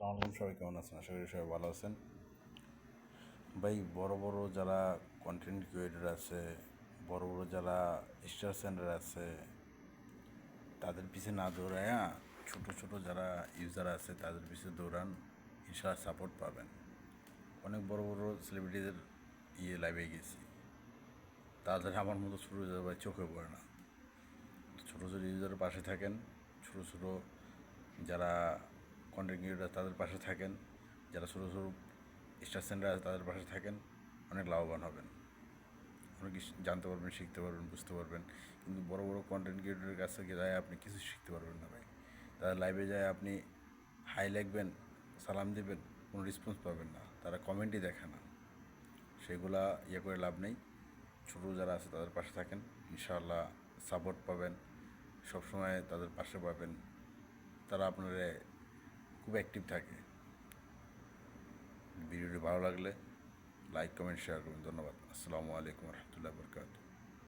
আসসালামু আলাইকুম, সবাই কেমন আছেন? আশা করি সবাই ভালো আছেন। ভাই, বড় বড় যারা কন্টেন্ট ক্রিয়েটর আছে, বড় বড় যারা স্টার সেন্টার আছে, তাদের পিছে না দৌড়ায়া ছোট ছোট যারা ইউজার আছে তাদের পিছে দৌড়ান, ইনশাআল্লাহ সাপোর্ট পাবেন। অনেক বড় বড় সেলিব্রিটিদের লাইভে গেছি, তাদের আমার মতো ছোটো ইউজার ভাই চোখে পড়ে না। ছোটো ছোটো ইউজারের পাশে থাকেন, ছোটো ছোটো যারা কন্টেন্ট ক্রিয়েটার তাদের পাশে থাকেন, যারা ছোটো ছোটো স্টার সেন্টার আছে তাদের পাশে থাকেন, অনেক লাভবান হবেন। অনেক কিছু জানতে পারবেন, শিখতে পারবেন, বুঝতে পারবেন। কিন্তু বড় বড় কন্টেন্ট ক্রিয়েটরের কাছে যায় আপনি কিছু শিখতে পারবেন না ভাই। তারা লাইভে যায় আপনি হাই লিখবেন, সালাম দেবেন, কোনো রেসপন্স পাবেন না, তারা কমেন্টই দেখে না। সেগুলা করে লাভ নেই। ছোটো যারা আছে তাদের পাশে থাকেন, ইনশাআল্লাহ সাপোর্ট পাবেন, সবসময় তাদের পাশে পাবেন। তারা আপনার খুব অ্যাক্টিভ থাকে। ভিডিওটি ভালো লাগলে লাইক, কমেন্ট, শেয়ার করবেন। ধন্যবাদ। আসসালামু আলাইকুম রহমতুল্লাহ বরকাত।